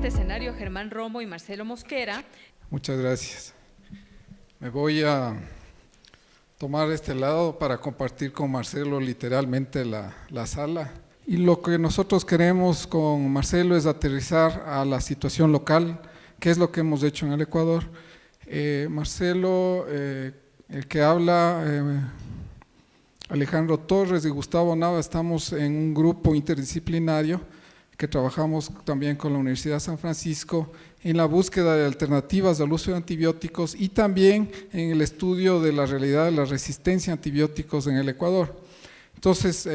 este escenario a Germán Romo y Marcelo Mosquera. Muchas gracias. Me voy a tomar este lado para compartir con Marcelo literalmente la sala. Y lo que nosotros queremos con Marcelo es aterrizar a la situación local, que es lo que hemos hecho en el Ecuador. Marcelo, el que habla, Alejandro Torres y Gustavo Nava, estamos en un grupo interdisciplinario que trabajamos también con la Universidad de San Francisco en la búsqueda de alternativas al uso de antibióticos y también en el estudio de la realidad de la resistencia a antibióticos en el Ecuador. Entonces,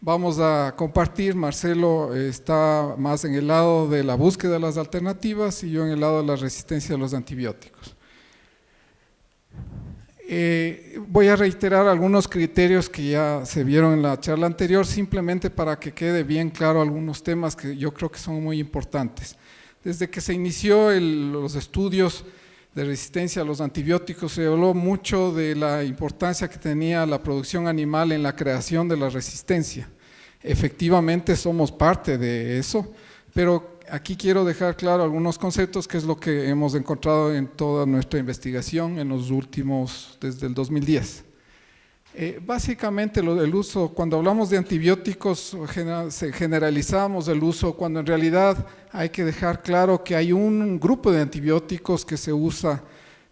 vamos a compartir. Marcelo está más en el lado de la búsqueda de las alternativas y yo en el lado de la resistencia a los antibióticos. Voy a reiterar algunos criterios que ya se vieron en la charla anterior, simplemente para que quede bien claro algunos temas que yo creo que son muy importantes. Desde que se inició los estudios de resistencia a los antibióticos, se habló mucho de la importancia que tenía la producción animal en la creación de la resistencia. Efectivamente somos parte de eso, pero aquí quiero dejar claro algunos conceptos, que es lo que hemos encontrado en toda nuestra investigación en los últimos, desde el 2010. Básicamente el uso, cuando hablamos de antibióticos, generalizamos el uso, cuando en realidad hay que dejar claro que hay un grupo de antibióticos que se usa,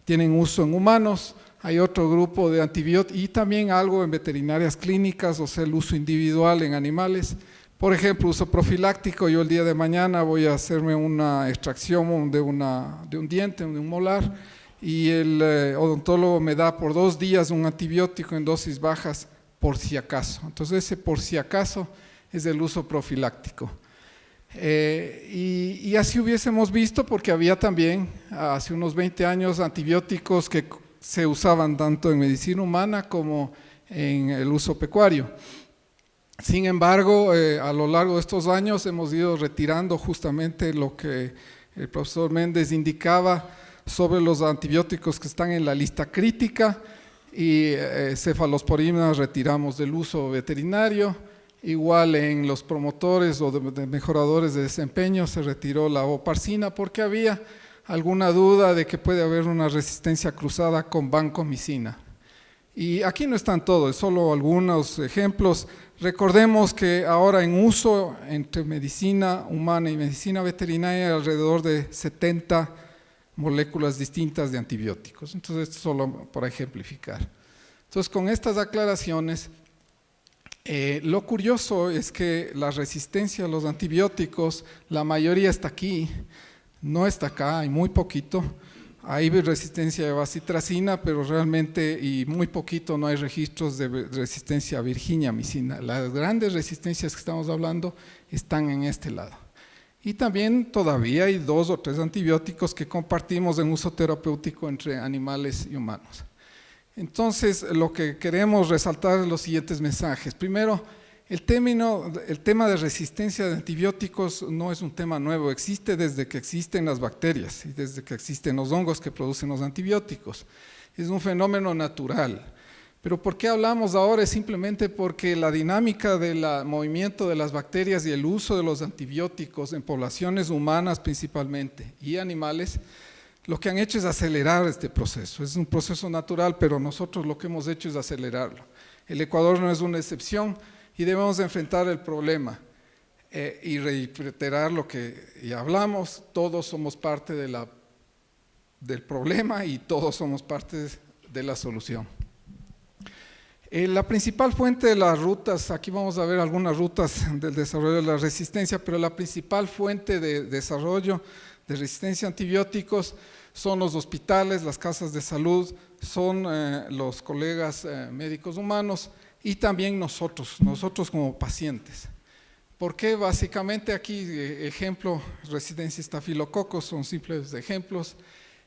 tienen uso en humanos, hay otro grupo de antibióticos y también algo en veterinarias clínicas, o sea, el uso individual en animales. Por ejemplo, uso profiláctico, yo el día de mañana voy a hacerme una extracción de un diente, de un molar, y el odontólogo me da por 2 días un antibiótico en dosis bajas por si acaso. Entonces ese por si acaso es el uso profiláctico. Y así hubiésemos visto, porque había también hace unos 20 años antibióticos que se usaban tanto en medicina humana como en el uso pecuario. Sin embargo, a lo largo de estos años hemos ido retirando justamente lo que el profesor Méndez indicaba sobre los antibióticos que están en la lista crítica, y cefalosporinas retiramos del uso veterinario. Igual en los promotores o de mejoradores de desempeño se retiró la oparcina porque había alguna duda de que puede haber una resistencia cruzada con vancomicina. Y aquí no están todos, solo algunos ejemplos. Recordemos que ahora en uso entre medicina humana y medicina veterinaria hay alrededor de 70 moléculas distintas de antibióticos. Entonces, esto solo para ejemplificar. Entonces, con estas aclaraciones, lo curioso es que la resistencia a los antibióticos, la mayoría está aquí, no está acá, hay muy poquito. Hay resistencia a bacitracina, pero realmente y muy poquito, no hay registros de resistencia a virginiamicina. Las grandes resistencias que estamos hablando están en este lado. Y también todavía hay 2 o 3 antibióticos que compartimos en uso terapéutico entre animales y humanos. Entonces, lo que queremos resaltar es los siguientes mensajes. Primero, el tema de resistencia de antibióticos no es un tema nuevo, existe desde que existen las bacterias y desde que existen los hongos que producen los antibióticos. Es un fenómeno natural. Pero ¿por qué hablamos ahora? Es simplemente porque la dinámica del movimiento de las bacterias y el uso de los antibióticos en poblaciones humanas principalmente y animales, lo que han hecho es acelerar este proceso. Es un proceso natural, pero nosotros lo que hemos hecho es acelerarlo. El Ecuador no es una excepción. Y debemos enfrentar el problema y reiterar lo que ya hablamos, todos somos parte del problema y todos somos parte de la solución. La principal fuente de las rutas, aquí vamos a ver algunas rutas del desarrollo de la resistencia, pero la principal fuente de desarrollo de resistencia a antibióticos son los hospitales, las casas de salud, son los colegas médicos humanos, y también nosotros como pacientes. ¿Por qué? Básicamente aquí, ejemplo, resistencia a estafilococos, son simples ejemplos.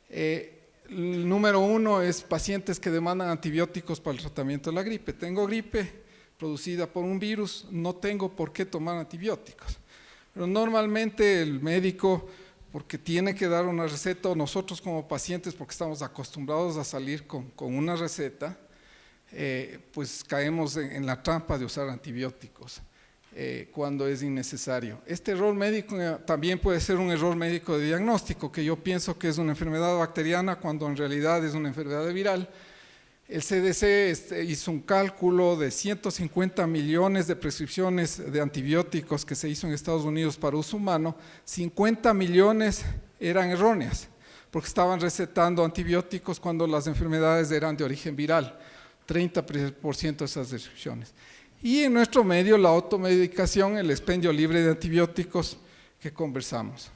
El número 1 es pacientes que demandan antibióticos para el tratamiento de la gripe. Tengo gripe producida por un virus, no tengo por qué tomar antibióticos. Pero normalmente el médico, porque tiene que dar una receta, o nosotros como pacientes, porque estamos acostumbrados a salir con una receta, pues caemos en la trampa de usar antibióticos. cuando es innecesario. Este error médico también puede ser un error médico de diagnóstico, que yo pienso que es una enfermedad bacteriana cuando en realidad es una enfermedad viral. El CDC hizo un cálculo de 150 millones de prescripciones de antibióticos que se hizo en Estados Unidos para uso humano. 50 millones eran erróneas, porque estaban recetando antibióticos cuando las enfermedades eran de origen viral, 30% de esas prescripciones. Y en nuestro medio, la automedicación, el expendio libre de antibióticos que conversamos.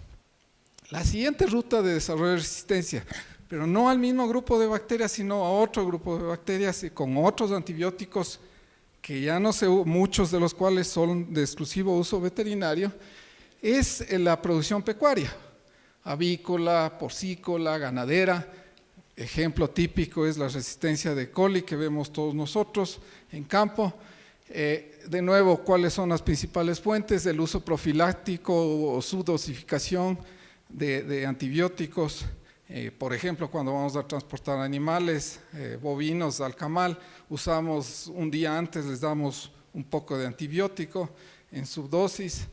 La siguiente ruta de desarrollo de resistencia, pero no al mismo grupo de bacterias, sino a otro grupo de bacterias y con otros antibióticos que ya no sé, muchos de los cuales son de exclusivo uso veterinario, es la producción pecuaria, avícola, porcícola, ganadera. Ejemplo típico es la resistencia de coli que vemos todos nosotros en campo. De nuevo, ¿cuáles son las principales fuentes? El uso profiláctico o subdosificación de antibióticos. Por ejemplo, cuando vamos a transportar animales bovinos al camal, usamos un día antes, les damos un poco de antibiótico en subdosis.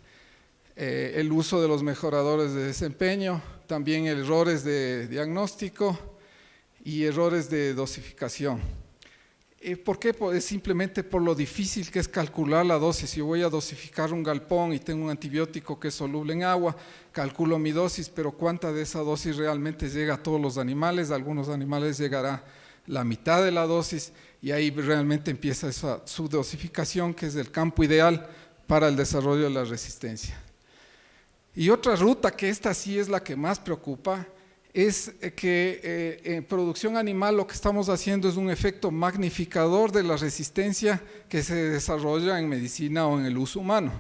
El uso de los mejoradores de desempeño, también errores de diagnóstico y errores de dosificación. ¿Por qué? Pues simplemente por lo difícil que es calcular la dosis. Si yo voy a dosificar un galpón y tengo un antibiótico que es soluble en agua, calculo mi dosis, pero ¿cuánta de esa dosis realmente llega a todos los animales? A algunos animales llegará la mitad de la dosis y ahí realmente empieza esa subdosificación, que es el campo ideal para el desarrollo de la resistencia. Y otra ruta, que esta sí es la que más preocupa, es que en producción animal lo que estamos haciendo es un efecto magnificador de la resistencia que se desarrolla en medicina o en el uso humano.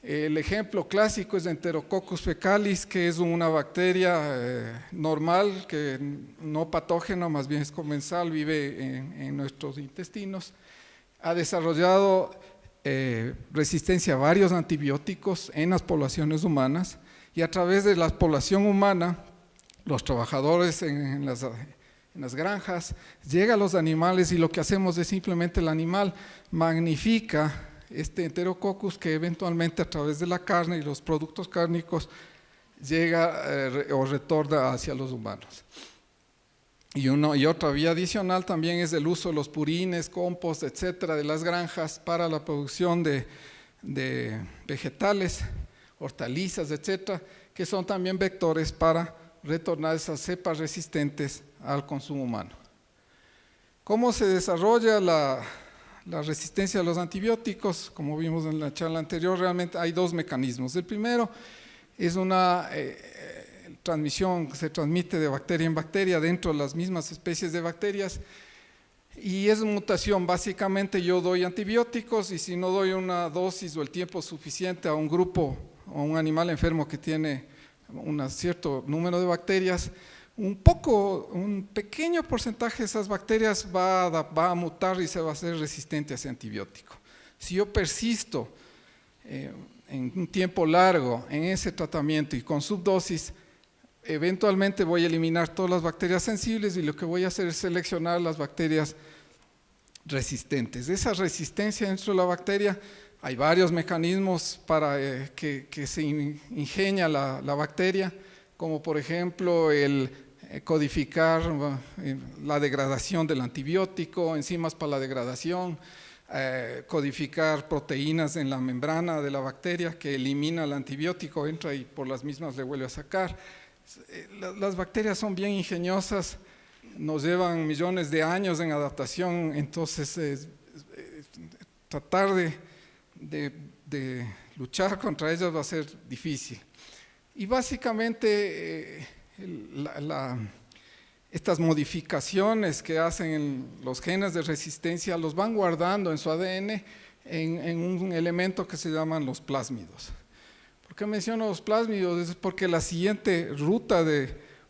El ejemplo clásico es Enterococcus fecalis, que es una bacteria normal, que no patógena, más bien es comensal, vive en nuestros intestinos. Ha desarrollado resistencia a varios antibióticos en las poblaciones humanas y a través de la población humana, los trabajadores en las granjas, llega a los animales y lo que hacemos es simplemente el animal magnifica este Enterococcus que eventualmente a través de la carne y los productos cárnicos llega o retorna hacia los humanos. Y otra vía adicional también es el uso de los purines, compost, etcétera, de las granjas para la producción de vegetales, hortalizas, etcétera, que son también vectores para retornar esas cepas resistentes al consumo humano. ¿Cómo se desarrolla la resistencia a los antibióticos? Como vimos en la charla anterior, realmente hay dos mecanismos. El primero es una transmisión que se transmite de bacteria en bacteria dentro de las mismas especies de bacterias y es mutación. Básicamente yo doy antibióticos y si no doy una dosis o el tiempo suficiente a un grupo o a un animal enfermo que tiene un cierto número de bacterias, un pequeño porcentaje de esas bacterias va a mutar y se va a hacer resistente a ese antibiótico. Si yo persisto en un tiempo largo en ese tratamiento y con subdosis, eventualmente voy a eliminar todas las bacterias sensibles y lo que voy a hacer es seleccionar las bacterias resistentes. Esa resistencia dentro de la bacteria, hay varios mecanismos para que se ingenia la bacteria, como por ejemplo el codificar la degradación del antibiótico, enzimas para la degradación, codificar proteínas en la membrana de la bacteria que elimina el antibiótico, entra y por las mismas le vuelve a sacar. Las bacterias son bien ingeniosas, nos llevan millones de años en adaptación, entonces tratar de luchar contra ellas va a ser difícil. Y básicamente estas modificaciones que hacen los genes de resistencia los van guardando en su ADN en un elemento que se llaman los plásmidos. ¿Por qué menciono los plásmidos? Es porque la siguiente ruta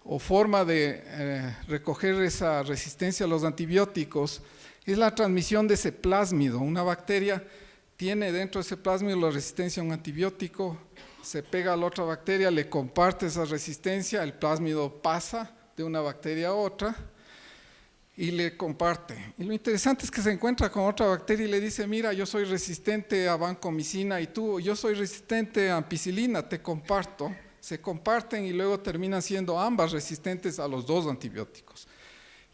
o forma de recoger esa resistencia a los antibióticos es la transmisión de ese plásmido. Una bacteria tiene dentro de ese plásmido la resistencia a un antibiótico, se pega a la otra bacteria, le comparte esa resistencia, el plásmido pasa de una bacteria a otra y le comparte. Y lo interesante es que se encuentra con otra bacteria y le dice, mira, yo soy resistente a vancomicina y yo soy resistente a ampicilina, te comparto. Se comparten y luego terminan siendo ambas resistentes a los dos antibióticos.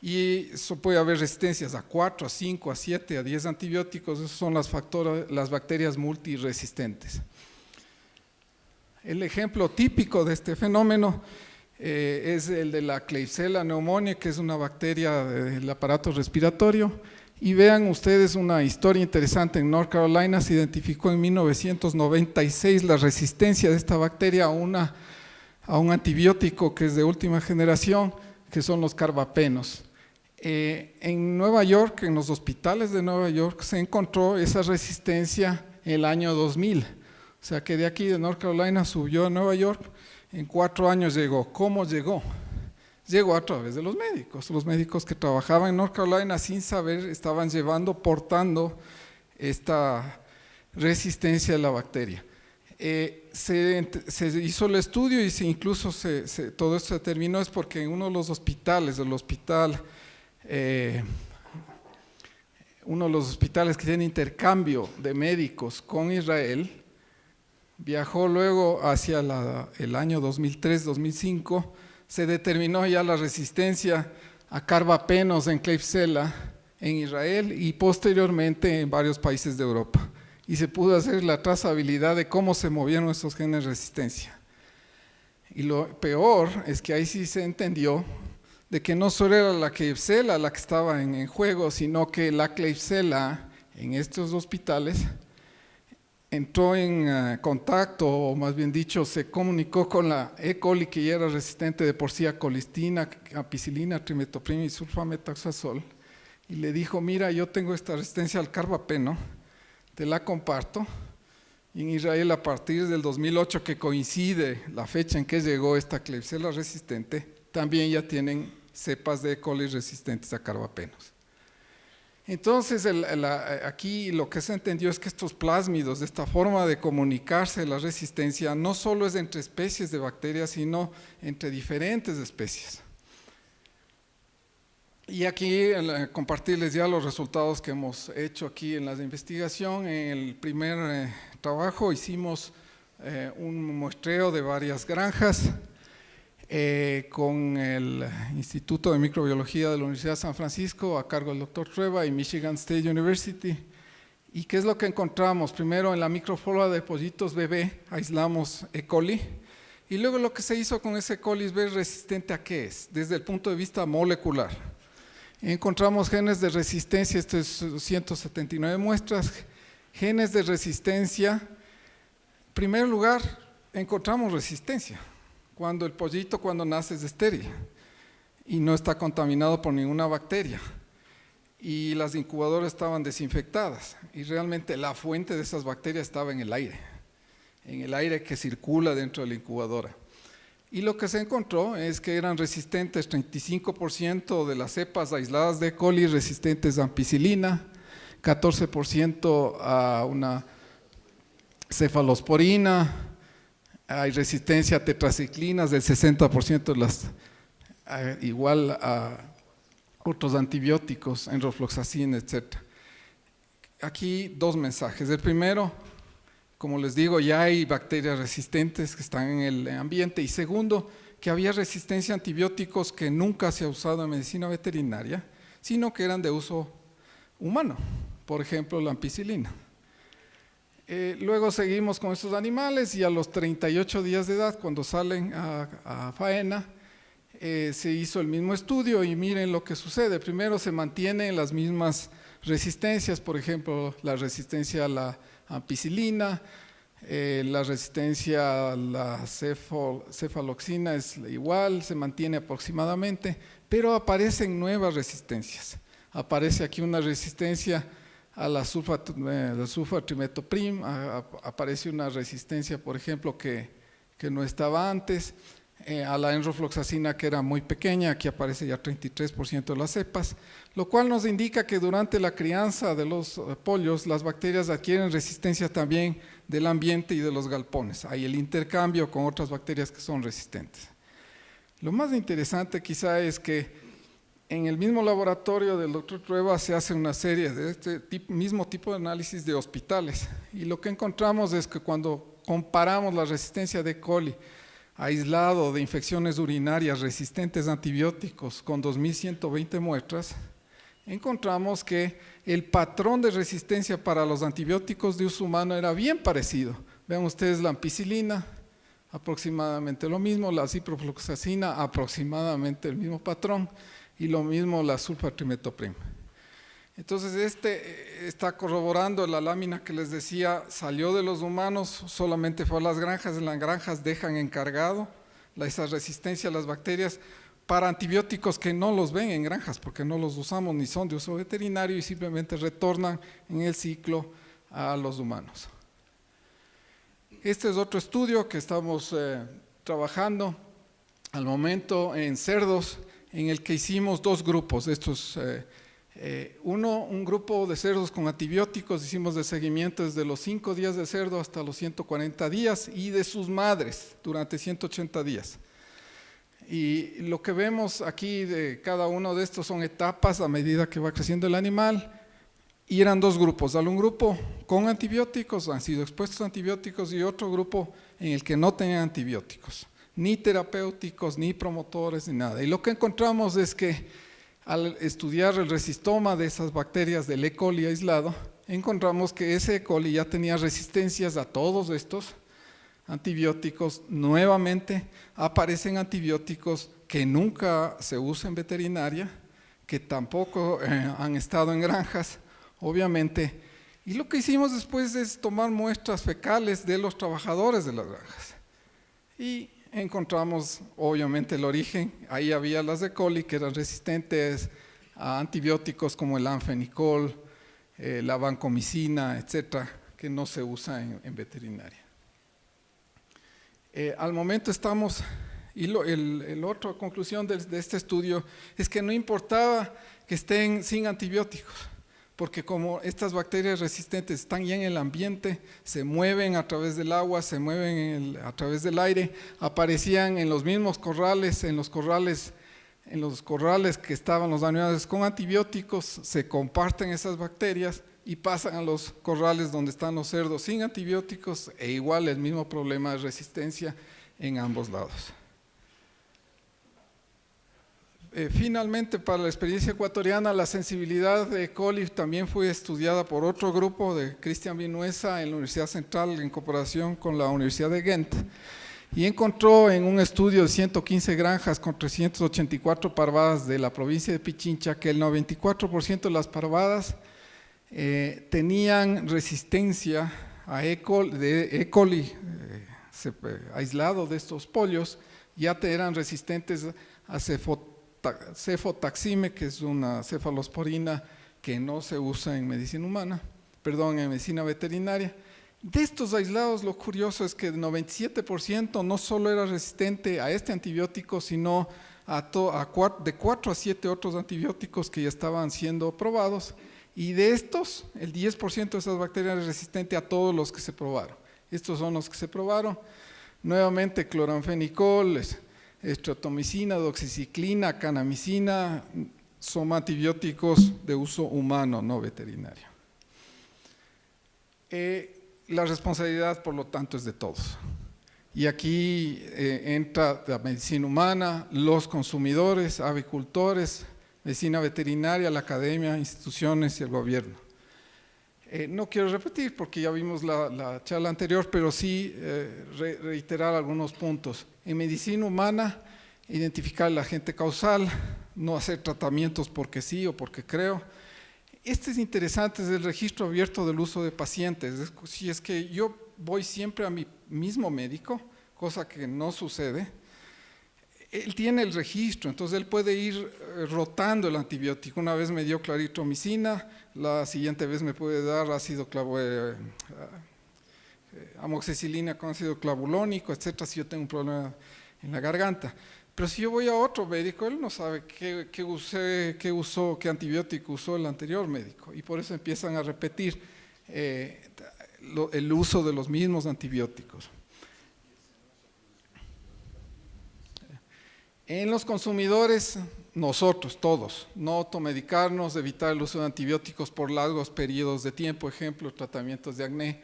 Y eso puede haber resistencias a 4, a 5, a 7, a 10 antibióticos, esas son las bacterias multiresistentes. El ejemplo típico de este fenómeno es el de la Klebsiella pneumoniae, que es una bacteria del aparato respiratorio. Y vean ustedes una historia interesante. En North Carolina se identificó en 1996 la resistencia de esta bacteria a un antibiótico que es de última generación, que son los carbapenos. En Nueva York, en los hospitales de Nueva York, se encontró esa resistencia en el año 2000. O sea que de aquí de North Carolina subió a Nueva York, en 4 años llegó. ¿Cómo llegó? Llegó a través de los médicos que trabajaban en North Carolina sin saber, estaban portando esta resistencia a la bacteria. Se hizo el estudio y incluso todo esto se terminó es porque en uno de los hospitales, uno de los hospitales que tiene intercambio de médicos con Israel, viajó luego hacia el año 2003-2005, se determinó ya la resistencia a carbapenos en Klebsiella en Israel y posteriormente en varios países de Europa. Y se pudo hacer la trazabilidad de cómo se movieron estos genes de resistencia. Y lo peor es que ahí sí se entendió de que no solo era la Klebsiella la que estaba en juego, sino que la Klebsiella en estos hospitales entró en contacto, o más bien dicho, se comunicó con la E. coli, que ya era resistente de por sí a colistina, ampicilina, trimetoprima y sulfametaxazol, y le dijo, mira, yo tengo esta resistencia al carbapeno, te la comparto. Y en Israel, a partir del 2008, que coincide la fecha en que llegó esta Klebsiella resistente, también ya tienen cepas de E. coli resistentes a carbapenos. Entonces, aquí lo que se entendió es que estos plásmidos, esta forma de comunicarse la resistencia, no solo es entre especies de bacterias, sino entre diferentes especies. Y aquí compartirles ya los resultados que hemos hecho aquí en la investigación. En el primer trabajo hicimos un muestreo de varias granjas con el Instituto de Microbiología de la Universidad de San Francisco a cargo del doctor Trueba y Michigan State University. ¿Y qué es lo que encontramos? Primero, en la microflora de pollitos bebé aislamos E. coli y luego lo que se hizo con ese E. coli es ver resistente a qué es, desde el punto de vista molecular. Encontramos genes de resistencia, esto es 179 muestras, genes de resistencia. En primer lugar, encontramos resistencia. Cuando el pollito cuando nace es estéril y no está contaminado por ninguna bacteria y las incubadoras estaban desinfectadas y realmente la fuente de esas bacterias estaba en el aire que circula dentro de la incubadora. Y lo que se encontró es que eran resistentes 35% de las cepas aisladas de E. coli resistentes a ampicilina, 14% a una cefalosporina. Hay resistencia a tetraciclinas del 60% de las, igual a otros antibióticos, enrofloxacina, etc. Aquí 2 mensajes. El primero, como les digo, ya hay bacterias resistentes que están en el ambiente. Y segundo, que había resistencia a antibióticos que nunca se ha usado en medicina veterinaria, sino que eran de uso humano, por ejemplo la ampicilina. Luego seguimos con estos animales y a los 38 días de edad, cuando salen a faena, se hizo el mismo estudio y miren lo que sucede. Primero se mantienen las mismas resistencias, por ejemplo, la resistencia a la ampicilina, la resistencia a la cefaloxina es igual, se mantiene aproximadamente, pero aparecen nuevas resistencias. Aparece aquí una resistencia a la sulfatrimetoprima, aparece una resistencia, por ejemplo, que no estaba antes, a la enrofloxacina, que era muy pequeña, aquí aparece ya 33% de las cepas, lo cual nos indica que durante la crianza de los pollos, las bacterias adquieren resistencia también del ambiente y de los galpones. Hay el intercambio con otras bacterias que son resistentes. Lo más interesante quizá es que en el mismo laboratorio del doctor Trueba se hace una serie de este mismo tipo de análisis de hospitales, y lo que encontramos es que cuando comparamos la resistencia de E. coli aislado de infecciones urinarias resistentes a antibióticos con 2.120 muestras, encontramos que el patrón de resistencia para los antibióticos de uso humano era bien parecido. Vean ustedes la ampicilina, aproximadamente lo mismo, la ciprofloxacina, aproximadamente el mismo patrón, y lo mismo la sulfatrimetoprim. Entonces está corroborando la lámina que les decía, salió de los humanos, solamente fue a las granjas. En las granjas dejan encargado esa resistencia a las bacterias para antibióticos que no los ven en granjas porque no los usamos ni son de uso veterinario, y simplemente retornan en el ciclo a los humanos. Este es otro estudio que estamos trabajando al momento en cerdos, en el que hicimos dos grupos. Un grupo de cerdos con antibióticos, hicimos de seguimiento desde los 5 días de cerdo hasta los 140 días, y de sus madres durante 180 días. Y lo que vemos aquí de cada uno de estos son etapas a medida que va creciendo el animal, y eran dos grupos, un grupo con antibióticos, han sido expuestos a antibióticos, y otro grupo en el que no tenían antibióticos, ni terapéuticos, ni promotores, ni nada. Y lo que encontramos es que al estudiar el resistoma de esas bacterias del E. coli aislado, encontramos que ese E. coli ya tenía resistencias a todos estos antibióticos. Nuevamente aparecen antibióticos que nunca se usan en veterinaria, que tampoco han estado en granjas, obviamente. Y lo que hicimos después es tomar muestras fecales de los trabajadores de las granjas. Y encontramos obviamente el origen. Ahí había las E. coli que eran resistentes a antibióticos como el anfenicol, la vancomicina, etcétera, que no se usa en veterinaria. Al momento estamos, y la otra conclusión de este estudio es que no importaba que estén sin antibióticos, porque como estas bacterias resistentes están ya en el ambiente, se mueven a través del agua, se mueven a través del aire, aparecían en los mismos corrales, en los corrales que estaban los animales con antibióticos, se comparten esas bacterias y pasan a los corrales donde están los cerdos sin antibióticos, e igual el mismo problema de resistencia en ambos lados. Finalmente, para la experiencia ecuatoriana, la sensibilidad de E. coli también fue estudiada por otro grupo de Cristian Vinuesa en la Universidad Central en cooperación con la Universidad de Ghent, y encontró en un estudio de 115 granjas con 384 parvadas de la provincia de Pichincha que el 94% de las parvadas tenían resistencia a E. coli aislado de estos pollos, ya eran resistentes a cefotaxime, que es una cefalosporina que no se usa en medicina en medicina veterinaria. De estos aislados, lo curioso es que el 97% no solo era resistente a este antibiótico, sino de 4 a 7 otros antibióticos que ya estaban siendo probados, y de estos, el 10% de esas bacterias es resistente a todos los que se probaron. Estos son los que se probaron. Nuevamente, cloranfenicol, estreptomicina, doxiciclina, kanamicina, son antibióticos de uso humano, no veterinario. La responsabilidad, por lo tanto, es de todos. Y aquí entra la medicina humana, los consumidores, avicultores, medicina veterinaria, la academia, instituciones y el gobierno. No quiero repetir porque ya vimos la charla anterior, pero sí reiterar algunos puntos. En medicina humana, identificar el agente causal, no hacer tratamientos porque sí o porque creo. Este es interesante, es el registro abierto del uso de pacientes. Si es que yo voy siempre a mi mismo médico, cosa que no sucede, él tiene el registro, entonces él puede ir rotando el antibiótico. Una vez me dio claritromicina, la siguiente vez me puede dar amoxicilina con ácido clavulónico, etcétera, si yo tengo un problema en la garganta. Pero si yo voy a otro médico, él no sabe qué antibiótico usó el anterior médico, y por eso empiezan a repetir el uso de los mismos antibióticos. En los consumidores nosotros, todos, no automedicarnos, evitar el uso de antibióticos por largos periodos de tiempo, ejemplo, tratamientos de acné,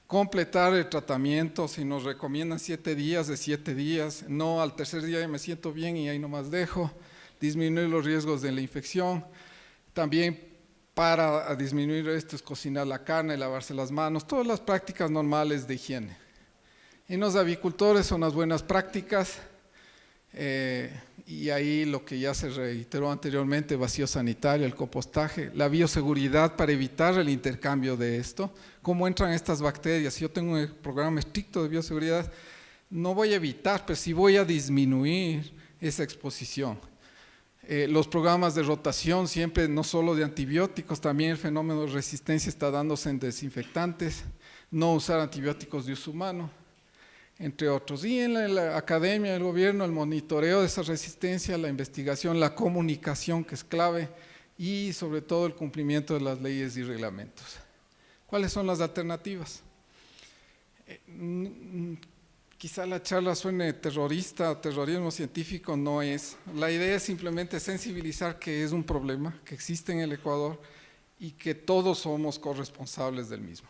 completar el tratamiento, si nos recomiendan 7 días, de 7 días, no al tercer día ya me siento bien y ahí nomás dejo, disminuir los riesgos de la infección, también para disminuir esto es cocinar la carne, lavarse las manos, todas las prácticas normales de higiene. En los avicultores son las buenas prácticas, y ahí lo que ya se reiteró anteriormente, vacío sanitario, el compostaje, la bioseguridad para evitar el intercambio de esto, cómo entran estas bacterias. Si yo tengo un programa estricto de bioseguridad, no voy a evitar, pero sí voy a disminuir esa exposición. Los programas de rotación siempre, no solo de antibióticos, también el fenómeno de resistencia está dándose en desinfectantes, no usar antibióticos de uso humano, entre otros. Y en la academia, el gobierno, el monitoreo de esa resistencia, la investigación, la comunicación, que es clave, y sobre todo el cumplimiento de las leyes y reglamentos. ¿Cuáles son las alternativas? Quizá la charla suene terrorista, terrorismo científico, no es. La idea es simplemente sensibilizar que es un problema que existe en el Ecuador y que todos somos corresponsables del mismo.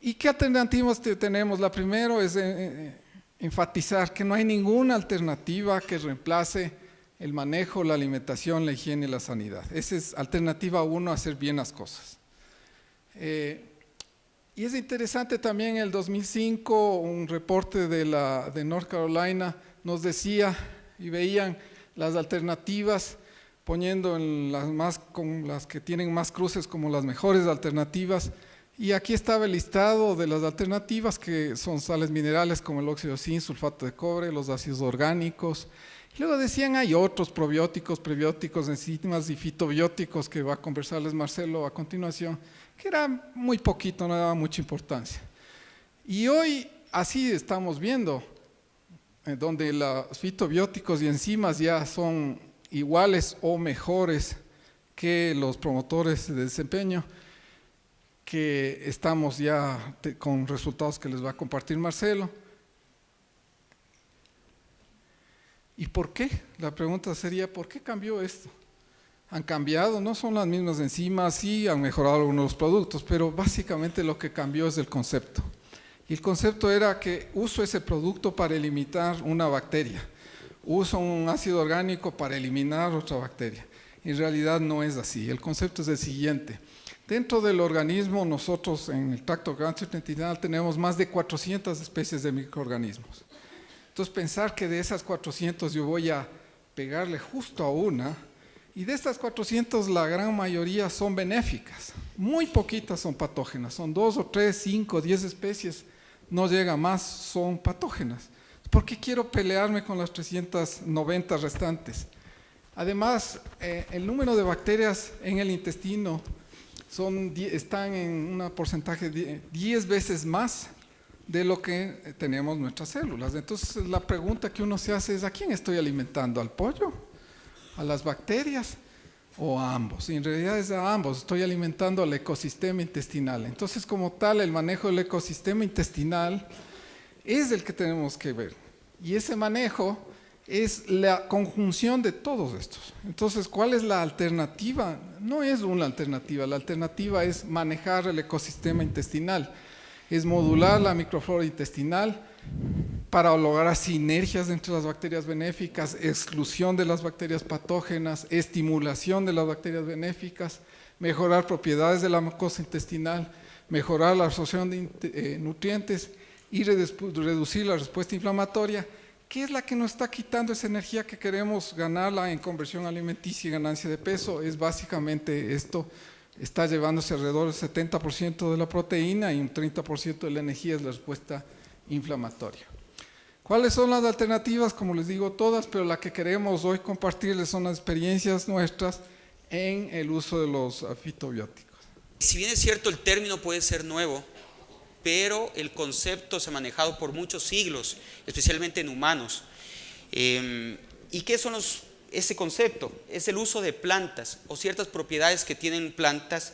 ¿Y qué alternativas tenemos? La primera es enfatizar que no hay ninguna alternativa que reemplace el manejo, la alimentación, la higiene y la sanidad. Esa es alternativa 1, hacer bien las cosas. Y es interesante también, en el 2005, un reporte de North Carolina nos decía, y veían las alternativas, poniendo en con las que tienen más cruces como las mejores alternativas. Y aquí estaba el listado de las alternativas, que son sales minerales como el óxido de zinc, sulfato de cobre, los ácidos orgánicos. Y luego decían, hay otros probióticos, prebióticos, enzimas y fitobióticos, que va a conversarles Marcelo a continuación, que era muy poquito, no daba mucha importancia. Y hoy así estamos viendo, donde los fitobióticos y enzimas ya son iguales o mejores que los promotores de desempeño, que estamos ya con resultados que les va a compartir Marcelo. ¿Y por qué? La pregunta sería, ¿por qué cambió esto? Han cambiado, no son las mismas enzimas, sí han mejorado algunos de los productos, pero básicamente lo que cambió es el concepto. Y el concepto era que uso ese producto para eliminar una bacteria, uso un ácido orgánico para eliminar otra bacteria. En realidad no es así, el concepto es el siguiente. Dentro del organismo, nosotros en el tracto gastrointestinal tenemos más de 400 especies de microorganismos. Entonces, pensar que de esas 400 yo voy a pegarle justo a una, y de estas 400 la gran mayoría son benéficas, muy poquitas son patógenas, son 2 o 3, 5, 10 especies, no llega más, son patógenas. ¿Por qué quiero pelearme con las 390 restantes? Además, el número de bacterias en el intestino están en un porcentaje de 10 veces más de lo que tenemos nuestras células. Entonces la pregunta que uno se hace es, ¿a quién estoy alimentando? ¿Al pollo? ¿A las bacterias? ¿O a ambos? Y en realidad es a ambos, estoy alimentando al ecosistema intestinal. Entonces, como tal, el manejo del ecosistema intestinal es el que tenemos que ver. Y ese manejo es la conjunción de todos estos. Entonces, ¿cuál es la alternativa? No es una alternativa, la alternativa es manejar el ecosistema intestinal, es modular la microflora intestinal para lograr sinergias entre las bacterias benéficas, exclusión de las bacterias patógenas, estimulación de las bacterias benéficas, mejorar propiedades de la mucosa intestinal, mejorar la absorción de nutrientes y reducir la respuesta inflamatoria, que es la que nos está quitando esa energía que queremos ganarla en conversión alimenticia y ganancia de peso. Es básicamente esto, está llevándose alrededor del 70% de la proteína y un 30% de la energía es la respuesta inflamatoria. ¿Cuáles son las alternativas? Como les digo, todas, pero la que queremos hoy compartirles son las experiencias nuestras en el uso de los fitobióticos. Si bien es cierto, el término puede ser nuevo, pero el concepto se ha manejado por muchos siglos, especialmente en humanos. ¿Y qué son ese concepto? Es el uso de plantas o ciertas propiedades que tienen plantas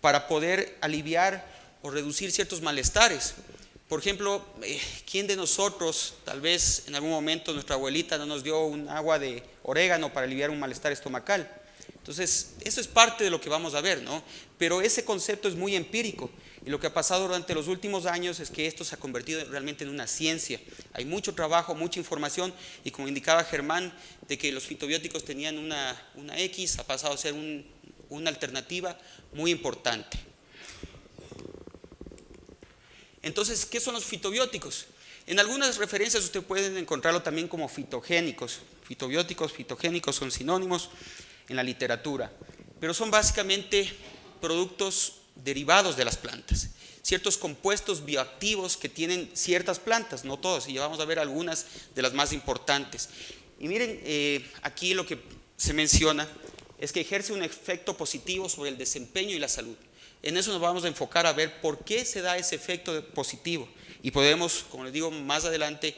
para poder aliviar o reducir ciertos malestares. Por ejemplo, ¿quién de nosotros, tal vez en algún momento nuestra abuelita no nos dio un agua de orégano para aliviar un malestar estomacal? Entonces, eso es parte de lo que vamos a ver, ¿no? Pero ese concepto es muy empírico. Y lo que ha pasado durante los últimos años es que esto se ha convertido realmente en una ciencia. Hay mucho trabajo, mucha información, y como indicaba Germán, de que los fitobióticos tenían una X, ha pasado a ser una alternativa muy importante. Entonces, ¿qué son los fitobióticos? En algunas referencias usted puede encontrarlo también como fitogénicos. Fitobióticos, fitogénicos son sinónimos en la literatura, pero son básicamente productos derivados de las plantas, ciertos compuestos bioactivos que tienen ciertas plantas, no todos, y vamos a ver algunas de las más importantes. Y miren, aquí lo que se menciona es que ejerce un efecto positivo sobre el desempeño y la salud. En eso nos vamos a enfocar a ver por qué se da ese efecto positivo, y podemos, como les digo, más adelante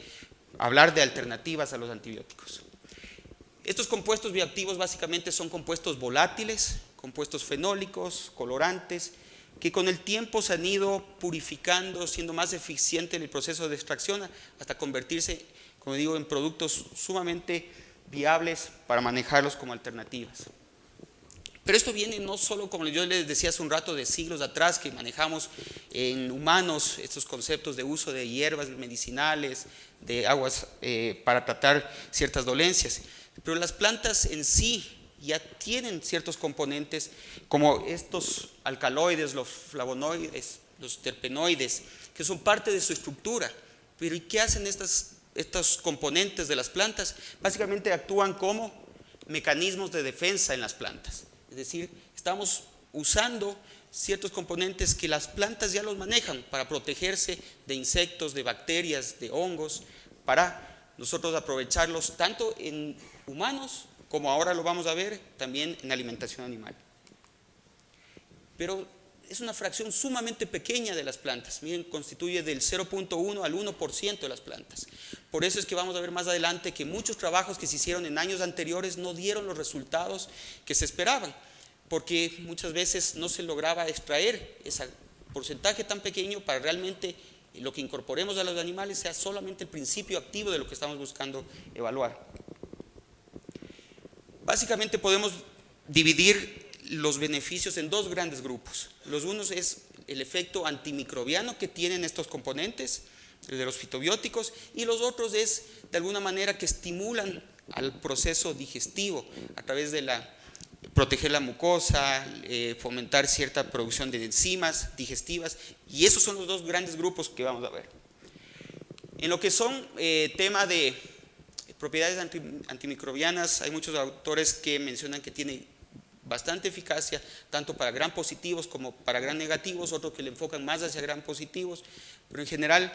hablar de alternativas a los antibióticos. Estos compuestos bioactivos básicamente son compuestos volátiles, compuestos fenólicos, colorantes, que con el tiempo se han ido purificando, siendo más eficiente en el proceso de extracción, hasta convertirse, como digo, en productos sumamente viables para manejarlos como alternativas. Pero esto viene no solo, como yo les decía hace un rato, de siglos atrás, que manejamos en humanos estos conceptos de uso de hierbas medicinales, de aguas para tratar ciertas dolencias, pero las plantas en sí ya tienen ciertos componentes como estos alcaloides, los flavonoides, los terpenoides, que son parte de su estructura. Pero ¿y qué hacen estos componentes de las plantas? Básicamente actúan como mecanismos de defensa en las plantas. Es decir, estamos usando ciertos componentes que las plantas ya los manejan para protegerse de insectos, de bacterias, de hongos, para nosotros aprovecharlos tanto en humanos como ahora lo vamos a ver también en alimentación animal. Pero es una fracción sumamente pequeña de las plantas. Miren, constituye del 0.1 al 1% de las plantas. Por eso es que vamos a ver más adelante que muchos trabajos que se hicieron en años anteriores no dieron los resultados que se esperaban, porque muchas veces no se lograba extraer ese porcentaje tan pequeño para realmente lo que incorporemos a los animales sea solamente el principio activo de lo que estamos buscando evaluar. Básicamente podemos dividir los beneficios en dos grandes grupos. Los unos es el efecto antimicrobiano que tienen estos componentes, el de los fitobióticos, y los otros es de alguna manera que estimulan al proceso digestivo a través de proteger la mucosa, fomentar cierta producción de enzimas digestivas, y esos son los dos grandes grupos que vamos a ver. En lo que son tema de propiedades antimicrobianas, hay muchos autores que mencionan que tiene bastante eficacia, tanto para gram positivos como para gram negativos, otros que le enfocan más hacia gram positivos, pero en general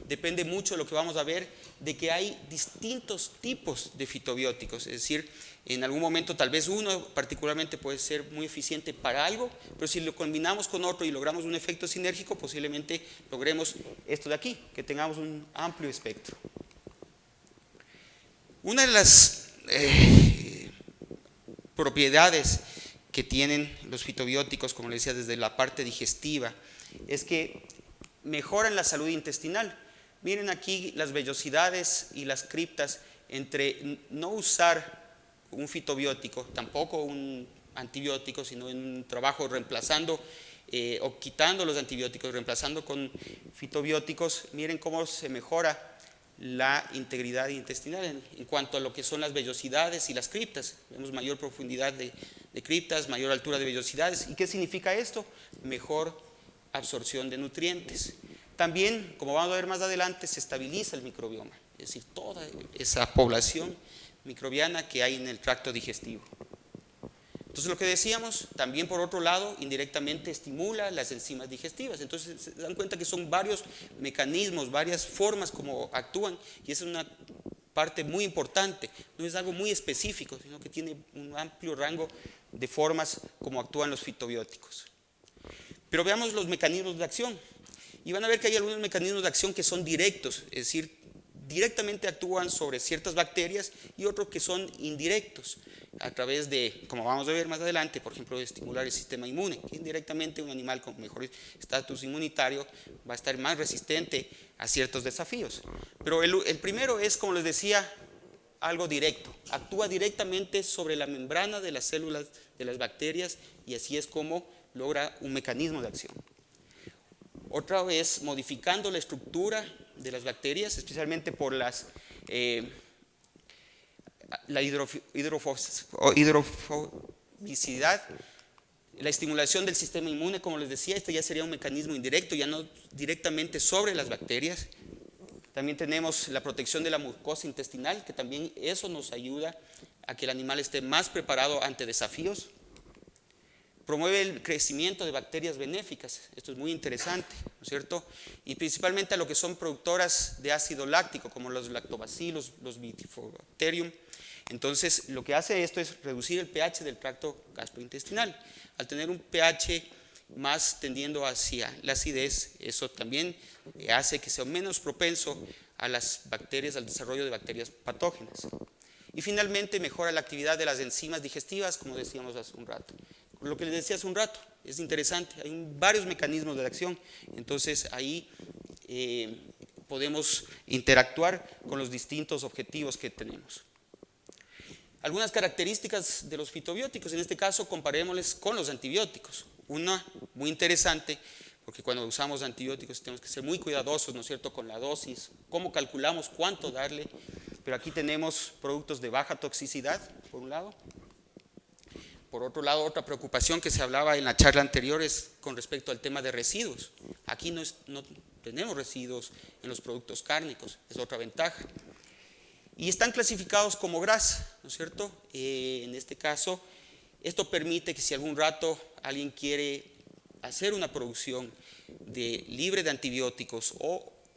depende mucho de lo que vamos a ver, de que hay distintos tipos de fitobióticos, es decir, en algún momento tal vez uno particularmente puede ser muy eficiente para algo, pero si lo combinamos con otro y logramos un efecto sinérgico, posiblemente logremos esto de aquí, que tengamos un amplio espectro. Una de las propiedades que tienen los fitobióticos, como les decía, desde la parte digestiva, es que mejoran la salud intestinal. Miren aquí las vellosidades y las criptas entre no usar un fitobiótico, tampoco un antibiótico, sino en un trabajo reemplazando o quitando los antibióticos, reemplazando con fitobióticos. Miren cómo se mejora la integridad intestinal en cuanto a lo que son las vellosidades y las criptas. Vemos mayor profundidad de criptas, mayor altura de vellosidades. ¿Y qué significa esto? Mejor absorción de nutrientes. También, como vamos a ver más adelante, se estabiliza el microbioma, es decir, toda esa población microbiana que hay en el tracto digestivo. Entonces, lo que decíamos, también por otro lado, indirectamente estimula las enzimas digestivas. Entonces, se dan cuenta que son varios mecanismos, varias formas como actúan, y esa es una parte muy importante. No es algo muy específico, sino que tiene un amplio rango de formas como actúan los fitobióticos. Pero veamos los mecanismos de acción. Y van a ver que hay algunos mecanismos de acción que son directos, es decir, directamente actúan sobre ciertas bacterias y otros que son indirectos, a través de, como vamos a ver más adelante, por ejemplo, de estimular el sistema inmune, que indirectamente un animal con mejor estatus inmunitario va a estar más resistente a ciertos desafíos. Pero el primero es, como les decía, algo directo, actúa directamente sobre la membrana de las células de las bacterias y así es como logra un mecanismo de acción. Otra vez, modificando la estructura de las bacterias, especialmente por la hidrofobicidad, la estimulación del sistema inmune, como les decía, este ya sería un mecanismo indirecto, ya no directamente sobre las bacterias. También tenemos la protección de la mucosa intestinal, que también eso nos ayuda a que el animal esté más preparado ante desafíos. Promueve el crecimiento de bacterias benéficas, esto es muy interesante, ¿no es cierto? Y principalmente a lo que son productoras de ácido láctico, como los lactobacillus, los bifidobacterium. Entonces, lo que hace esto es reducir el pH del tracto gastrointestinal. Al tener un pH más tendiendo hacia la acidez, eso también hace que sea menos propenso a las bacterias, al desarrollo de bacterias patógenas. Y finalmente mejora la actividad de las enzimas digestivas, como decíamos hace un rato. Lo que les decía hace un rato, es interesante, hay varios mecanismos de acción, entonces ahí podemos interactuar con los distintos objetivos que tenemos. Algunas características de los fitobióticos, en este caso comparémosles con los antibióticos. Una muy interesante, porque cuando usamos antibióticos tenemos que ser muy cuidadosos, ¿no es cierto?, con la dosis, cómo calculamos cuánto darle, pero aquí tenemos productos de baja toxicidad, por un lado. Por otro lado, otra preocupación que se hablaba en la charla anterior es con respecto al tema de residuos. Aquí no tenemos residuos en los productos cárnicos, es otra ventaja. Y están clasificados como grasa, ¿no es cierto? En este caso, esto permite que si algún rato alguien quiere hacer una producción libre de antibióticos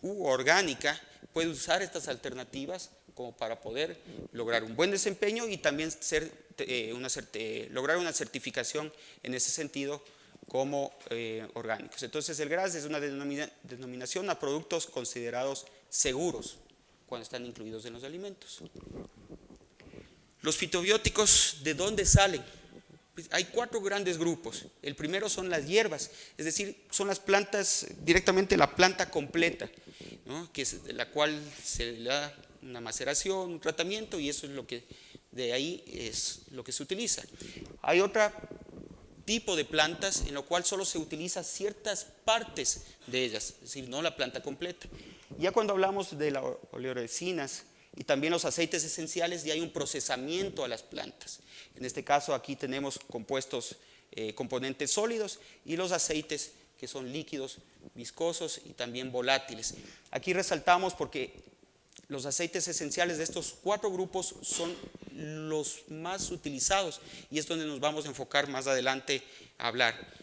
u orgánica, puede usar estas alternativas como para poder lograr un buen desempeño y también lograr una certificación en ese sentido como orgánicos. Entonces el GRAS es una denominación a productos considerados seguros cuando están incluidos en los alimentos. Los fitobióticos, ¿de dónde salen? Hay 4 grandes grupos. El primero son las hierbas, es decir, son las plantas, directamente la planta completa, ¿no?, que es de la cual se le da una maceración, un tratamiento, y eso es lo que de ahí es lo que se utiliza. Hay otro tipo de plantas en lo cual solo se utiliza ciertas partes de ellas, es decir, no la planta completa. Ya cuando hablamos de las oleoresinas y también los aceites esenciales, ya hay un procesamiento a las plantas. En este caso aquí tenemos compuestos, componentes sólidos y los aceites que son líquidos, viscosos y también volátiles. Aquí resaltamos porque los aceites esenciales de estos 4 grupos son los más utilizados y es donde nos vamos a enfocar más adelante a hablar.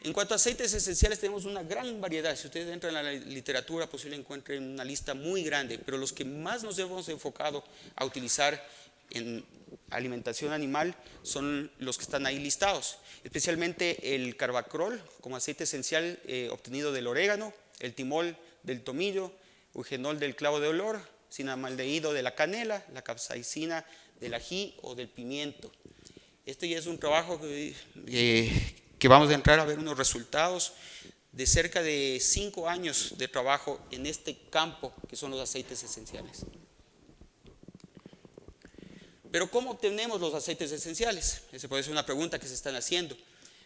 En cuanto a aceites esenciales tenemos una gran variedad. Si ustedes entran a la literatura posiblemente encuentren una lista muy grande, pero los que más nos hemos enfocado a utilizar en alimentación animal son los que están ahí listados, especialmente el carbacrol como aceite esencial obtenido del orégano, el timol del tomillo, eugenol del clavo de olor, cinamaldehído de la canela, la capsaicina del ají o del pimiento. Este ya es un trabajo que vamos a entrar a ver unos resultados de cerca de 5 años de trabajo en este campo que son los aceites esenciales. Pero ¿cómo obtenemos los aceites esenciales? Esa puede ser una pregunta que se están haciendo.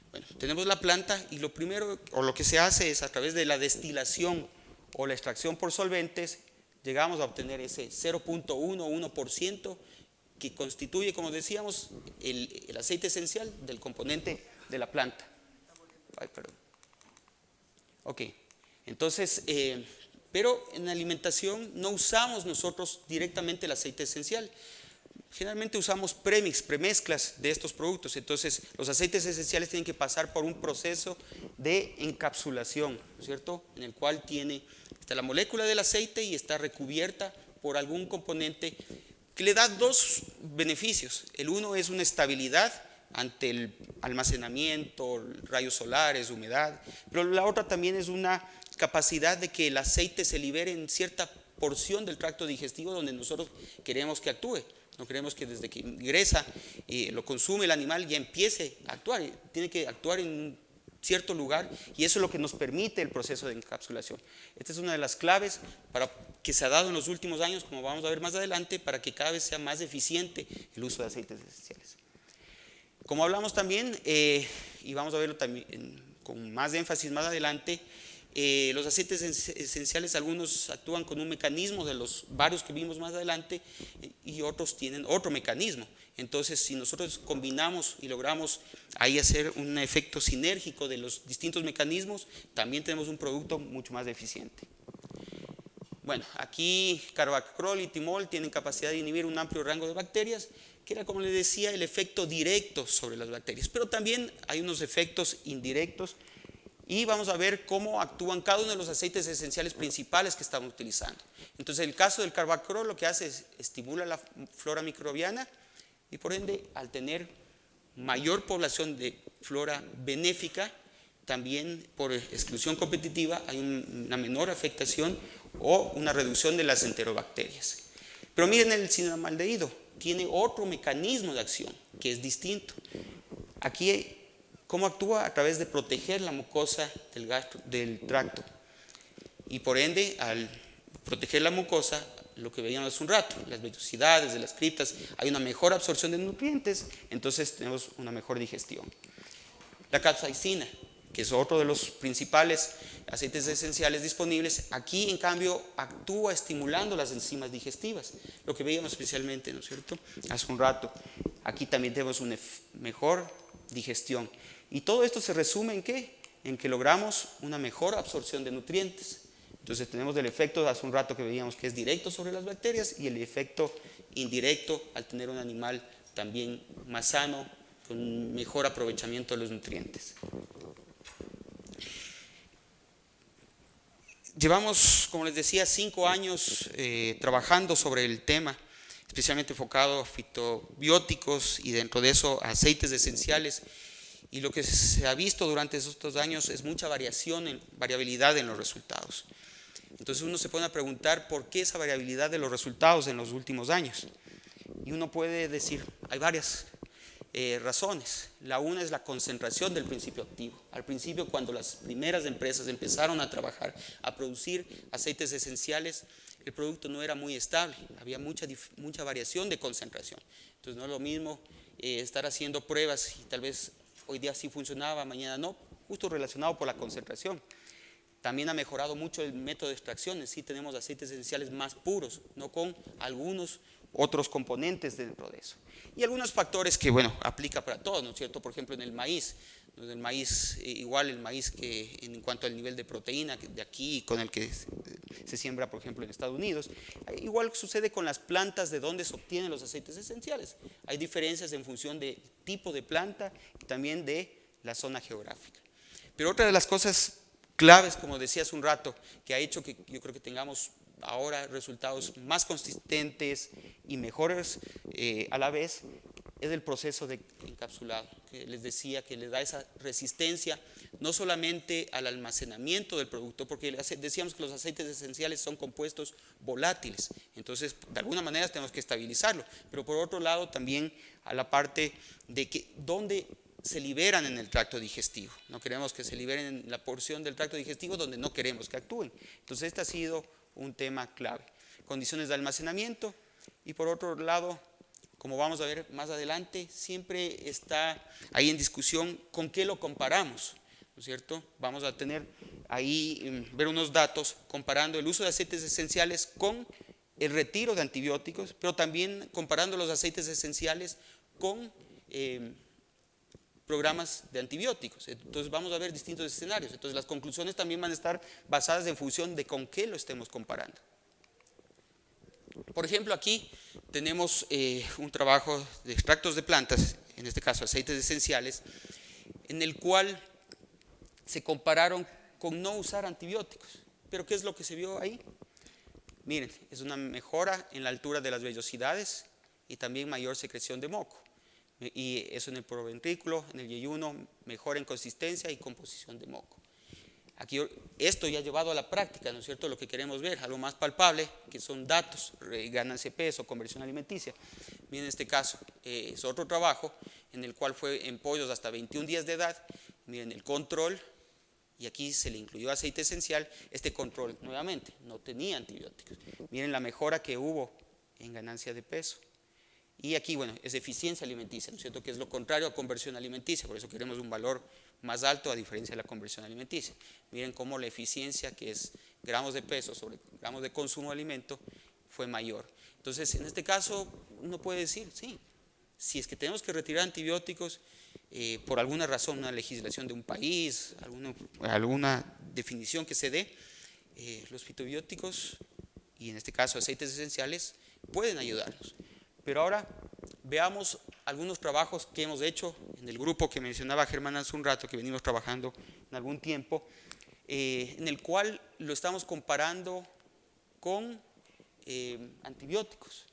Bueno, tenemos la planta y lo primero o lo que se hace es a través de la destilación o la extracción por solventes, llegamos a obtener ese 0.1% que constituye, como decíamos, el aceite esencial del componente de la planta. Ay, perdón. Ok, entonces, pero en la alimentación no usamos nosotros directamente el aceite esencial. Generalmente usamos premezclas de estos productos, entonces los aceites esenciales tienen que pasar por un proceso de encapsulación, ¿no es cierto?, en el cual está la molécula del aceite y está recubierta por algún componente que le da 2 beneficios. El uno es una estabilidad ante el almacenamiento, rayos solares, humedad, pero la otra también es una capacidad de que el aceite se libere en cierta porción del tracto digestivo donde nosotros queremos que actúe. No queremos que desde que ingresa lo consume el animal ya empiece a actuar. Tiene que actuar en un cierto lugar, y eso es lo que nos permite el proceso de encapsulación. Esta es una de las claves para que se ha dado en los últimos años, como vamos a ver más adelante, para que cada vez sea más eficiente el uso de aceites esenciales. Como hablamos también, y vamos a verlo también con más énfasis más adelante, los aceites esenciales, algunos actúan con un mecanismo de los varios que vimos más adelante, y otros tienen otro mecanismo. Entonces, si nosotros combinamos y logramos ahí hacer un efecto sinérgico de los distintos mecanismos, también tenemos un producto mucho más eficiente. Bueno, aquí carbacrol y timol tienen capacidad de inhibir un amplio rango de bacterias, que era, como les decía, el efecto directo sobre las bacterias, pero también hay unos efectos indirectos, y vamos a ver cómo actúan cada uno de los aceites esenciales principales que estamos utilizando. Entonces, el caso del carbacrol lo que hace es estimula la flora microbiana, y por ende, al tener mayor población de flora benéfica, también por exclusión competitiva hay una menor afectación o una reducción de las enterobacterias. Pero miren, el cinamaldehído tiene otro mecanismo de acción que es distinto. Aquí, ¿cómo actúa? A través de proteger la mucosa del tracto. Y por ende, al proteger la mucosa, lo que veíamos hace un rato, las vellosidades de las criptas, hay una mejor absorción de nutrientes, entonces tenemos una mejor digestión. La capsaicina, que es otro de los principales aceites esenciales disponibles, aquí en cambio actúa estimulando las enzimas digestivas, lo que veíamos especialmente, ¿no es cierto?, hace un rato. Aquí también tenemos una mejor digestión. Y todo esto se resume en ¿qué? En que logramos una mejor absorción de nutrientes. Entonces tenemos el efecto de hace un rato que veíamos que es directo sobre las bacterias, y el efecto indirecto al tener un animal también más sano, con mejor aprovechamiento de los nutrientes. Llevamos, como les decía, 5 años trabajando sobre el tema, especialmente enfocado a fitobióticos y dentro de eso aceites esenciales. Y lo que se ha visto durante estos años es mucha variabilidad en los resultados. Entonces uno se pone a preguntar por qué esa variabilidad de los resultados en los últimos años. Y uno puede decir, hay varias razones. La una es la concentración del principio activo. Al principio, cuando las primeras empresas empezaron a trabajar, a producir aceites esenciales, el producto no era muy estable, había mucha variación de concentración. Entonces no es lo mismo estar haciendo pruebas y tal vez hoy día sí funcionaba, mañana no, justo relacionado por la concentración. También ha mejorado mucho el método de extracción, sí tenemos aceites esenciales más puros, no con algunos otros componentes dentro de eso. Y algunos factores que, bueno, aplica para todos, ¿no es cierto? Por ejemplo, en el maíz, igual el maíz que en cuanto al nivel de proteína de aquí con el que se siembra, por ejemplo, en Estados Unidos, igual sucede con las plantas de donde se obtienen los aceites esenciales. Hay diferencias en función del tipo de planta y también de la zona geográfica. Pero otra de las cosas claves, como decía hace un rato, que ha hecho que yo creo que tengamos ahora resultados más consistentes y mejores a la vez, es el proceso de encapsulado, que les decía que le da esa resistencia no solamente al almacenamiento del producto, porque decíamos que los aceites esenciales son compuestos volátiles, entonces de alguna manera tenemos que estabilizarlo, pero por otro lado también a la parte de que dónde se liberan en el tracto digestivo. No queremos que se liberen en la porción del tracto digestivo donde no queremos que actúen. Entonces este ha sido un tema clave. Condiciones de almacenamiento, y por otro lado, como vamos a ver más adelante, siempre está ahí en discusión con qué lo comparamos, ¿no es cierto? Vamos a tener ahí, ver unos datos comparando el uso de aceites esenciales con el retiro de antibióticos, pero también comparando los aceites esenciales con programas de antibióticos. Entonces vamos a ver distintos escenarios. Entonces las conclusiones también van a estar basadas en función de con qué lo estemos comparando. Por ejemplo, aquí tenemos un trabajo de extractos de plantas, en este caso aceites esenciales, en el cual se compararon con no usar antibióticos. ¿Pero qué es lo que se vio ahí? Miren, es una mejora en la altura de las vellosidades y también mayor secreción de moco. Y eso en el proventrículo, en el yeyuno, mejora en consistencia y composición de moco. Aquí esto ya llevado a la práctica, ¿no es cierto? Lo que queremos ver, algo más palpable, que son datos, ganancia de peso, conversión alimenticia. Miren, en este caso es otro trabajo en el cual fue en pollos hasta 21 días de edad. Miren el control, y aquí se le incluyó aceite esencial. Este control nuevamente no tenía antibióticos. Miren la mejora que hubo en ganancia de peso. Y aquí, bueno, es eficiencia alimenticia, ¿no es cierto? Que es lo contrario a conversión alimenticia, por eso queremos un valor más alto a diferencia de la conversión alimenticia. Miren cómo la eficiencia, que es gramos de peso sobre gramos de consumo de alimento, fue mayor. Entonces, en este caso, uno puede decir, sí, si es que tenemos que retirar antibióticos por alguna razón, una legislación de un país, alguna definición que se dé, los fitobióticos, y en este caso aceites esenciales, pueden ayudarnos. Pero ahora veamos algunos trabajos que hemos hecho en el grupo que mencionaba Germán hace un rato, que venimos trabajando en algún tiempo, en el cual lo estamos comparando con antibióticos.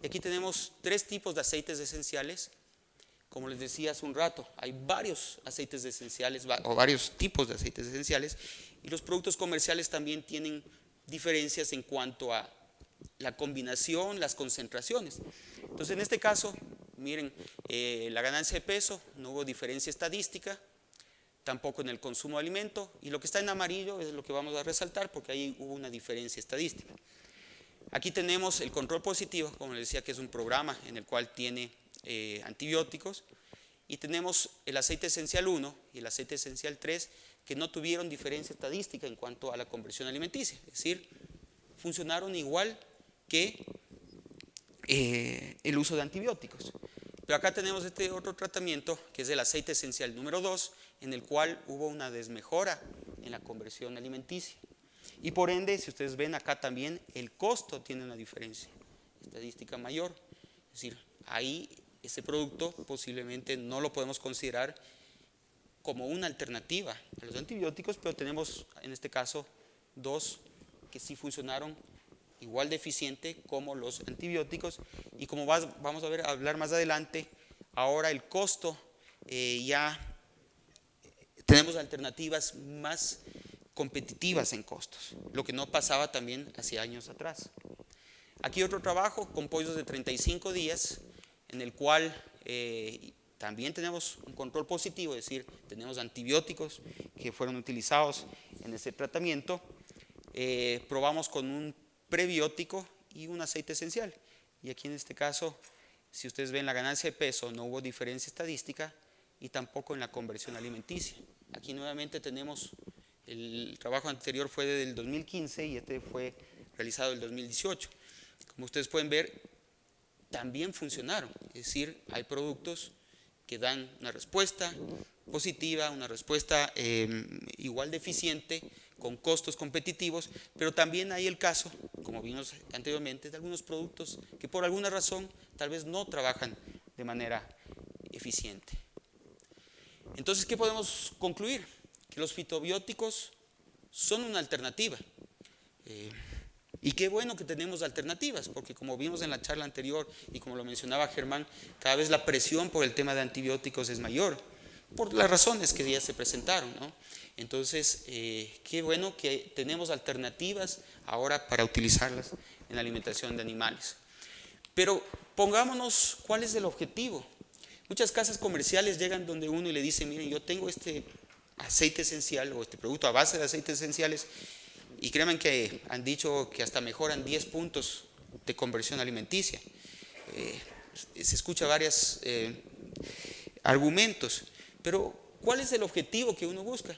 Y aquí tenemos 3 tipos de aceites esenciales. Como les decía hace un rato, hay varios aceites esenciales o varios tipos de aceites esenciales, y los productos comerciales también tienen diferencias en cuanto a la combinación, las concentraciones. Entonces, en este caso, miren, la ganancia de peso, no hubo diferencia estadística, tampoco en el consumo de alimento, y lo que está en amarillo es lo que vamos a resaltar porque ahí hubo una diferencia estadística. Aquí tenemos el control positivo, como les decía, que es un programa en el cual tiene antibióticos, y tenemos el aceite esencial 1 y el aceite esencial 3 que no tuvieron diferencia estadística en cuanto a la conversión alimenticia, es decir, funcionaron igual que el uso de antibióticos. Pero acá tenemos este otro tratamiento que es el aceite esencial número 2, en el cual hubo una desmejora en la conversión alimenticia. Y por ende, si ustedes ven acá también, el costo tiene una diferencia estadística mayor. Es decir, ahí ese producto posiblemente no lo podemos considerar como una alternativa a los antibióticos, pero tenemos en este caso 2 que sí funcionaron igual de eficiente como los antibióticos, y como vamos a hablar más adelante, ahora el costo ya tenemos alternativas más competitivas en costos, lo que no pasaba también hace años atrás. Aquí otro trabajo con pollos de 35 días, en el cual también tenemos un control positivo, es decir, tenemos antibióticos que fueron utilizados en este tratamiento. Probamos con un prebiótico y un aceite esencial, y aquí en este caso, si ustedes ven la ganancia de peso, no hubo diferencia estadística y tampoco en la conversión alimenticia. Aquí nuevamente tenemos, el trabajo anterior fue del 2015 y este fue realizado en el 2018. Como ustedes pueden ver, también funcionaron, es decir, hay productos que dan una respuesta positiva, una respuesta igual de eficiente, con costos competitivos, pero también hay el caso, como vimos anteriormente, de algunos productos que por alguna razón tal vez no trabajan de manera eficiente. Entonces, ¿qué podemos concluir? Que los fitobióticos son una alternativa. Y qué bueno que tenemos alternativas, porque como vimos en la charla anterior y como lo mencionaba Germán, cada vez la presión por el tema de antibióticos es mayor, por las razones que ya se presentaron, ¿no? Entonces, qué bueno que tenemos alternativas ahora para utilizarlas en la alimentación de animales. Pero pongámonos cuál es el objetivo. Muchas casas comerciales llegan donde uno y le dicen, miren, yo tengo este aceite esencial o este producto a base de aceites esenciales, y créanme que han dicho que hasta mejoran 10 puntos de conversión alimenticia. Se escucha varios argumentos, pero ¿cuál es el objetivo que uno busca?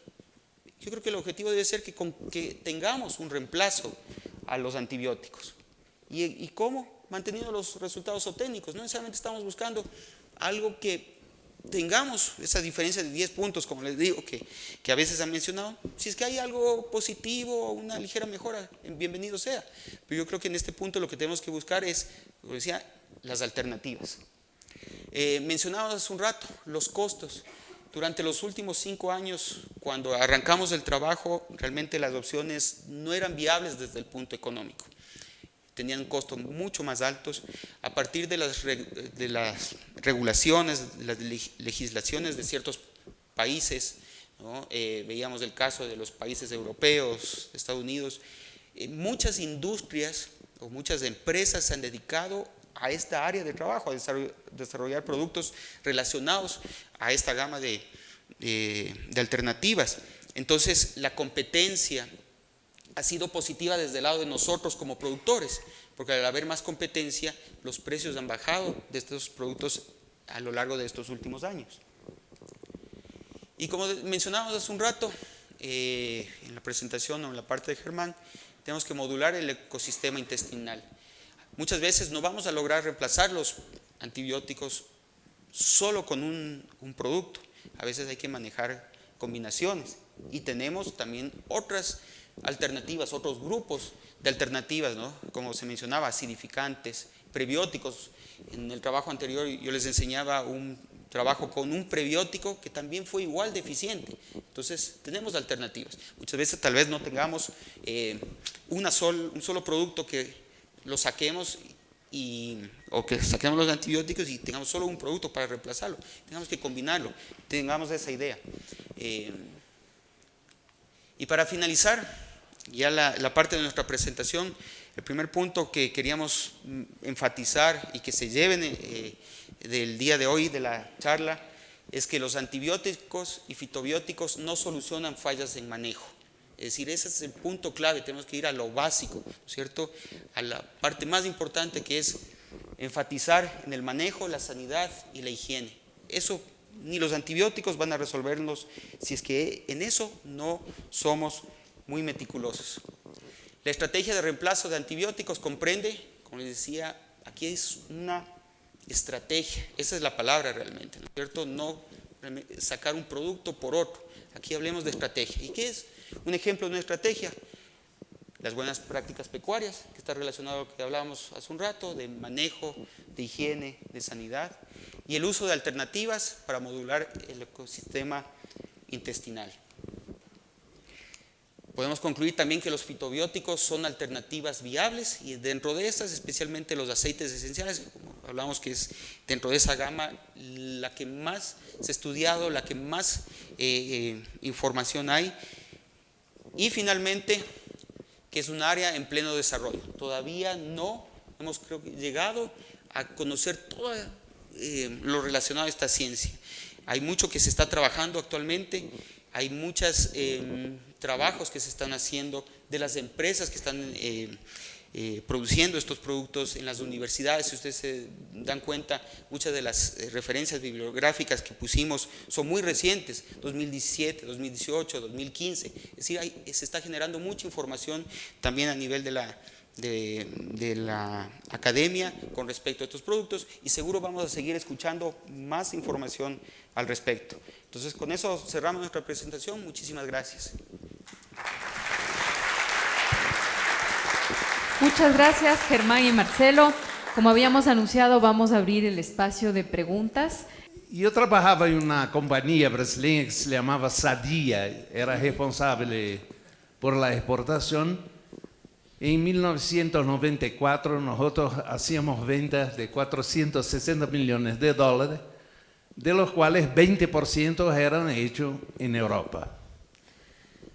Yo creo que el objetivo debe ser que tengamos un reemplazo a los antibióticos. ¿Y cómo? Manteniendo los resultados zootécnicos. No necesariamente estamos buscando algo que tengamos esa diferencia de 10 puntos, como les digo, que a veces han mencionado. Si es que hay algo positivo o una ligera mejora, bienvenido sea. Pero yo creo que en este punto lo que tenemos que buscar es, como decía, las alternativas. Mencionaba hace un rato los costos. Durante los últimos 5 años, cuando arrancamos el trabajo, realmente las opciones no eran viables desde el punto económico. Tenían costos mucho más altos. A partir de las regulaciones, de las legislaciones de ciertos países, ¿no? Veíamos el caso de los países europeos, de Estados Unidos. Muchas industrias o muchas empresas se han dedicado a esta área de trabajo, a desarrollar productos relacionados a esta gama de alternativas. Entonces, la competencia ha sido positiva desde el lado de nosotros como productores, porque al haber más competencia, los precios han bajado de estos productos a lo largo de estos últimos años. Y como mencionábamos hace un rato, en la presentación o en la parte de Germán, tenemos que modular el ecosistema intestinal. Muchas veces no vamos a lograr reemplazar los antibióticos solo con un producto. A veces hay que manejar combinaciones y tenemos también otras alternativas, otros grupos de alternativas, ¿no? Como se mencionaba, acidificantes, prebióticos. En el trabajo anterior yo les enseñaba un trabajo con un prebiótico que también fue igual de eficiente. Entonces tenemos alternativas. Muchas veces tal vez no tengamos un solo producto que lo saquemos o que saquemos los antibióticos y tengamos solo un producto para reemplazarlo. Tengamos que combinarlo, tengamos esa idea. Y para finalizar ya la parte de nuestra presentación, el primer punto que queríamos enfatizar y que se lleven del día de hoy de la charla es que los antibióticos y fitobióticos no solucionan fallas en manejo. Es decir, ese es el punto clave, tenemos que ir a lo básico, ¿no es cierto? A la parte más importante, que es enfatizar en el manejo, la sanidad y la higiene. Eso ni los antibióticos van a resolvernos si es que en eso no somos muy meticulosos. La estrategia de reemplazo de antibióticos comprende, como les decía, aquí es una estrategia, esa es la palabra realmente, ¿no es cierto? No sacar un producto por otro, aquí hablemos de estrategia. ¿Y qué es un ejemplo de una estrategia? Las buenas prácticas pecuarias, que está relacionado a lo que hablábamos hace un rato, de manejo, de higiene, de sanidad, y el uso de alternativas para modular el ecosistema intestinal. Podemos concluir también que los fitobióticos son alternativas viables, y dentro de estas, especialmente los aceites esenciales, como hablamos que es dentro de esa gama la que más se ha estudiado, la que más información hay. Y finalmente, que es un área en pleno desarrollo. Todavía no hemos llegado a conocer todo lo relacionado a esta ciencia. Hay mucho que se está trabajando actualmente, hay muchos trabajos que se están haciendo de las empresas que están produciendo estos productos en las universidades. Si ustedes se dan cuenta, muchas de las referencias bibliográficas que pusimos son muy recientes, 2017, 2018, 2015. Es decir, se está generando mucha información también a nivel de la academia con respecto a estos productos, y seguro vamos a seguir escuchando más información al respecto. Entonces, con eso cerramos nuestra presentación. Muchísimas gracias. Muchas gracias, Germán y Marcelo. Como habíamos anunciado, vamos a abrir el espacio de preguntas. Eu trabalhava em uma companhia brasileira que se chamava Sadia, era responsável por la exportación. En 1994 nosotros hacíamos ventas de 460 millones de dólares, de los cuales 20% eran hechos en Europa.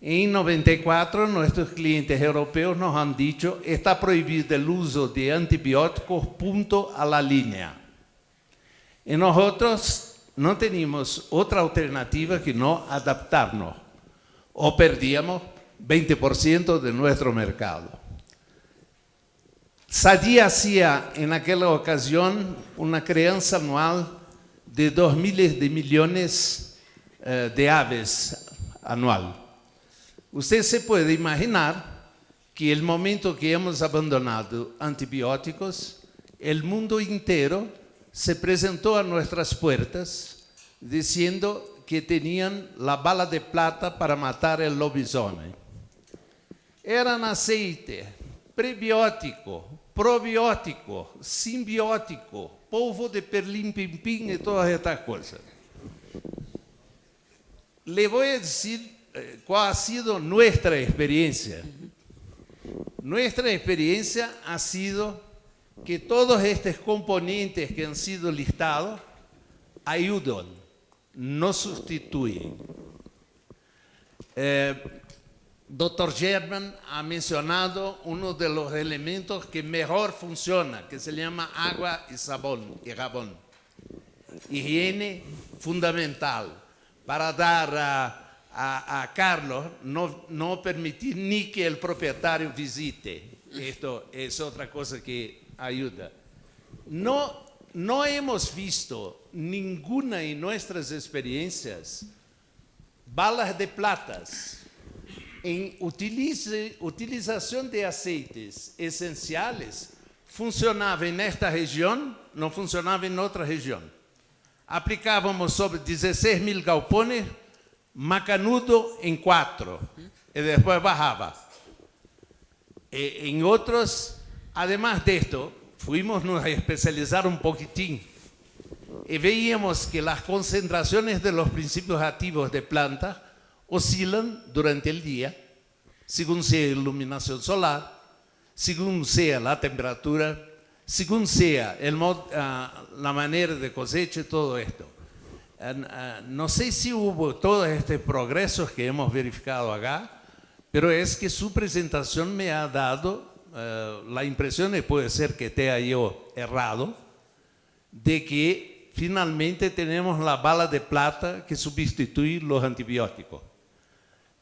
En 94 nuestros clientes europeos nos han dicho: está prohibido el uso de antibióticos, punto a la línea. Y nosotros no teníamos otra alternativa que no adaptarnos, o perdíamos 20% de nuestro mercado. Sadia hacía en aquella ocasión una crianza anual de 2.000 de millones de aves anual. Usted se puede imaginar que el momento que hemos abandonado antibióticos, el mundo entero se presentó a nuestras puertas diciendo que tenían la bala de plata para matar el lobisomem. Eran aceite, prebiótico, probiótico, simbiótico, polvo de perlim-pim-pim y todas estas cosas. Le voy a decir cuál ha sido nuestra experiencia. Nuestra experiencia ha sido que todos estos componentes que han sido listados ayudan, no sustituyen. Dr. German ha mencionado uno de los elementos que mejor funciona, que se llama agua y jabón. Higiene fundamental para dar a Carlos, no permitir ni que el propietario visite. Esto es otra cosa que ayuda. No hemos visto ninguna en nuestras experiencias balas de platas en utilización de aceites esenciales. Funcionaba en esta región, no funcionaba en otra región. Aplicávamos sobre 16.000 galpones, Macanudo en 4, y después bajaba. En otros, además de esto, fuimos a especializar un poquitín y veíamos que las concentraciones de los principios activos de planta oscilan durante el día, según sea la iluminación solar, según sea la temperatura, según sea la manera de cosecha y todo esto. No sé si hubo todos estos progresos que hemos verificado acá, pero es que su presentación me ha dado la impresión, y puede ser que esté yo errado, de que finalmente tenemos la bala de plata que sustituye los antibióticos.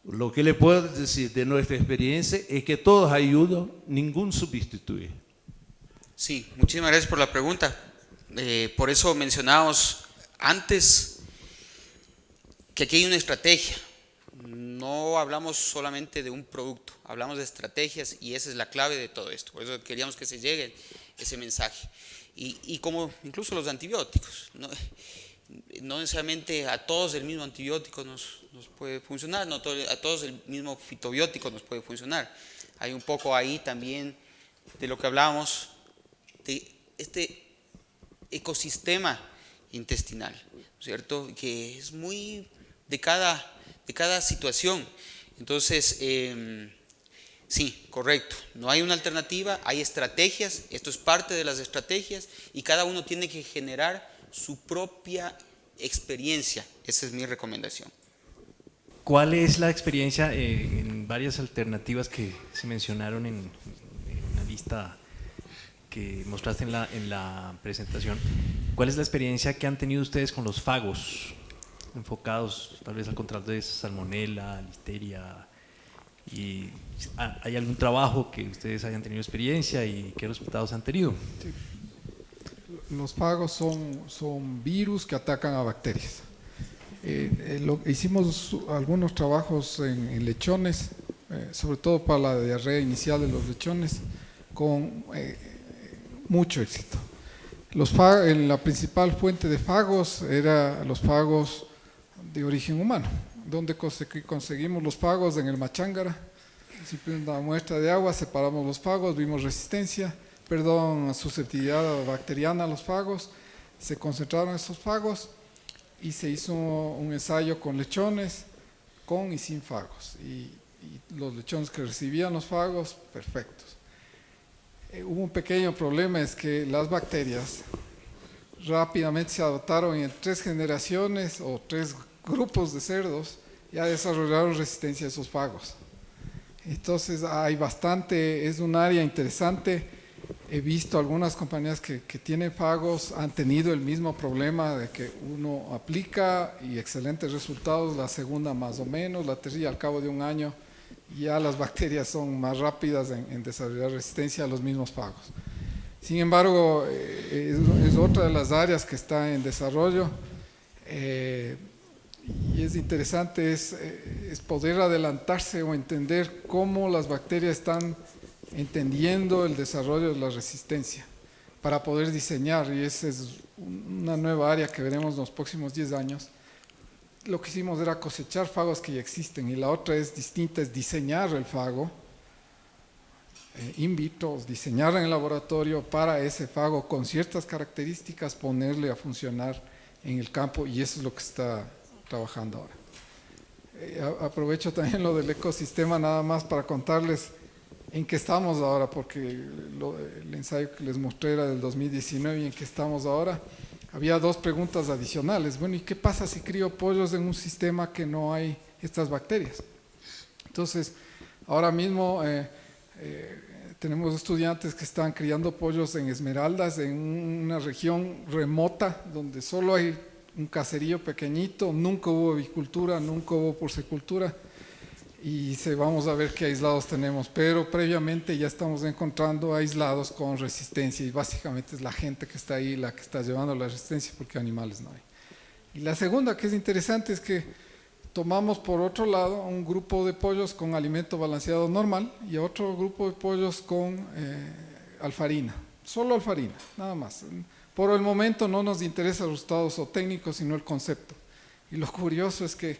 Lo que le puedo decir de nuestra experiencia es que todos ayudan, ningún sustituye. Sí, muchísimas gracias por la pregunta. Por eso mencionábamos antes que aquí hay una estrategia. No hablamos solamente de un producto, hablamos de estrategias y esa es la clave de todo esto. Por eso queríamos que se llegue ese mensaje. Y como incluso los antibióticos, no necesariamente a todos el mismo antibiótico nos puede funcionar, no a todos el mismo fitobiótico nos puede funcionar. Hay un poco ahí también de lo que hablábamos, de este ecosistema intestinal, ¿cierto? Que es muy de cada situación. Entonces, sí, correcto, no hay una alternativa, hay estrategias, esto es parte de las estrategias y cada uno tiene que generar su propia experiencia. Esa es mi recomendación. ¿Cuál es la experiencia en varias alternativas que se mencionaron en la lista que mostraste en la presentación? ¿Cuál es la experiencia que han tenido ustedes con los fagos, enfocados tal vez al control de salmonela, listeria? ¿Y hay algún trabajo que ustedes hayan tenido experiencia y qué resultados han tenido? Sí. Los fagos son virus que atacan a bacterias. Hicimos algunos trabajos en lechones, sobre todo para la diarrea inicial de los lechones, con mucho éxito. La principal fuente de fagos era los fagos de origen humano, donde conseguimos los fagos en el Machángara. Simplemente una muestra de agua, separamos los fagos, vimos susceptibilidad bacteriana a los fagos, se concentraron esos fagos y se hizo un ensayo con lechones, con y sin fagos. Y los lechones que recibían los fagos, perfectos. Hubo un pequeño problema, es que las bacterias rápidamente se adaptaron y en 3 generaciones o 3 grupos de cerdos ya desarrollaron resistencia a esos fagos. Entonces hay bastante, es un área interesante. He visto algunas compañías que tienen fagos, han tenido el mismo problema de que uno aplica y excelentes resultados, la segunda más o menos, la tercera al cabo de un año ya las bacterias son más rápidas en desarrollar resistencia a los mismos fagos. Sin embargo, es otra de las áreas que está en desarrollo y es interesante, es poder adelantarse o entender cómo las bacterias están entendiendo el desarrollo de la resistencia para poder diseñar, y esa es una nueva área que veremos en los próximos 10 años. Lo que hicimos era cosechar fagos que ya existen y la otra es distinta, es diseñar el fago in vitro, diseñar en el laboratorio para ese fago con ciertas características, ponerle a funcionar en el campo y eso es lo que está trabajando ahora. Aprovecho también lo del ecosistema nada más para contarles en qué estamos ahora, porque el ensayo que les mostré era del 2019 y en qué estamos ahora. Había 2 preguntas adicionales. Bueno, ¿y qué pasa si crío pollos en un sistema que no hay estas bacterias? Entonces, ahora mismo tenemos estudiantes que están criando pollos en Esmeraldas, en una región remota, donde solo hay un caserío pequeñito, nunca hubo avicultura, nunca hubo porcicultura, y vamos a ver qué aislados tenemos, pero previamente ya estamos encontrando aislados con resistencia, y básicamente es la gente que está ahí la que está llevando la resistencia, porque animales no hay. Y la segunda que es interesante es que tomamos por otro lado un grupo de pollos con alimento balanceado normal y otro grupo de pollos con alfarina, solo alfarina, nada más. Por el momento no nos interesan los resultados o técnicos, sino el concepto. Y lo curioso es que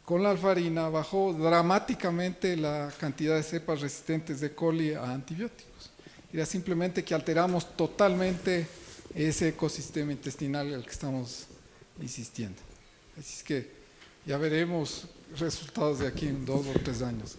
con la alfarina bajó dramáticamente la cantidad de cepas resistentes de coli a antibióticos. Era simplemente que alteramos totalmente ese ecosistema intestinal al que estamos insistiendo. Así es que ya veremos resultados de aquí en 2 o 3 años.